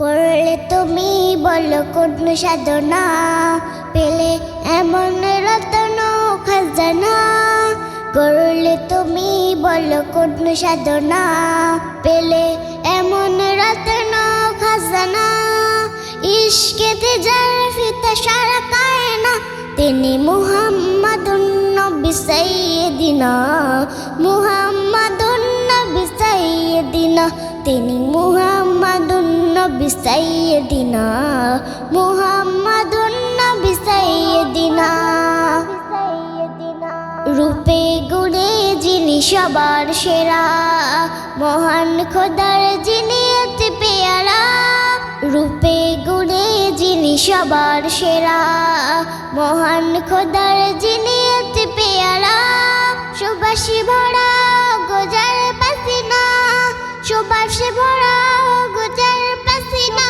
করলে তুমি বলো কোন সাধনা, পেলে এমন রতন খাজানা। করলে তুমি বলো কোন সাধনা, পেলে এমন রতন খাজানা। ইশকেতে যার ফিতা সারা কায়না, তিনি মুহাম্মাদুন নবী সাইয়্যিদিনা। মুহাম্মাদুন নবী সাইয়্যিদিনা, তিনি মুহাম্মাদুন নবী সাইয়্যিদিনা। মুহাম্মাদুন নবী সাইয়্যিদিনা। রূপে গুণে যিনি সবার সেরা, মহান খোদার যিনি অতি পেয়ারা। রূপে গুণে যিনি সবার সেরা, মহান খোদার যিনি অতি পেয়ারা। সুবাসে ভরা গোজার পাসিনা, সুবাসে ভরা গোজার পাসিনা।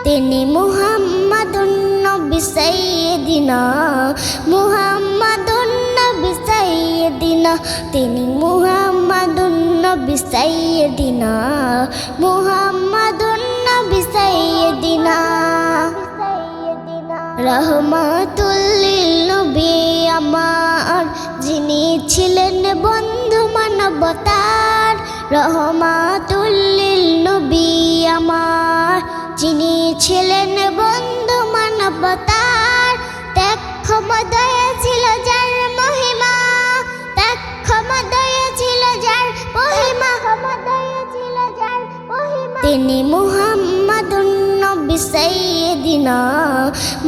তিনি মুহাম্মাদুন নবী সাইয়্যিদিনা। মুহাম্মাদুন নবী সাইয়্যিদিনা, তিনি মুহাম্মাদুন নবী সাইয়্যিদিনা। মুহাম্মাদুন নবী সাইয়্যিদিনা। রহমাতুল লিল নবী আমার, যিনি ছিলেন বন্ধু মানবতার। রহমাতুল লিল নবী আমার, যিনি ছিলেন বন্ধু মানবতার। ত্যাগ ক্ষমা দয়া ছিল যার মহিমা, ত্যাগ ক্ষমা দয়া ছিল যার মহিমা। তিনি মুহাম্মাদুন নবী সাইয়্যিদিনা।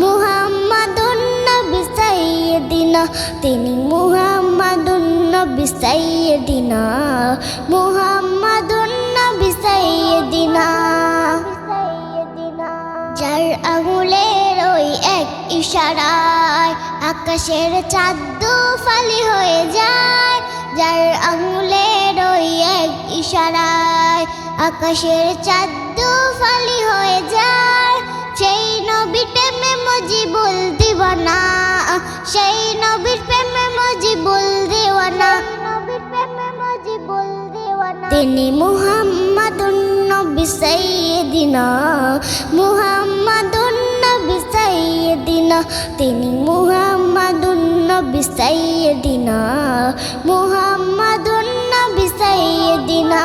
মুহাম্মাদুন নবী সাইয়্যিদিনা, তিনি মুহাম্মাদুন নবী সাইয়্যিদিনা। মুহাম্মাদুন নবী সাইয়্যিদিনা। যার আঙুলের ওই এক ইশারায় আকাশের চাঁদ দুফালি হয়ে যায়। যার আঙুলের ওই এক ইশারায় আকাশের চাঁদ দুফালি হয়ে যায়। সেই নবীর প্রেমে মুজিবুল দিওয়ানা, সেই নবীর প্রেমে মুজিবুল দিওয়ানা। তিনি মুহাম্মাদুন নবী সাইয়্যিদিনা। মুহাম্মাদুন নবী সাইয়্যিদিনা, তিনি মুহাম্মাদুন নবী সাইয়্যিদিনা। মুহাম্মাদুন নবী সাইয়্যিদিনা।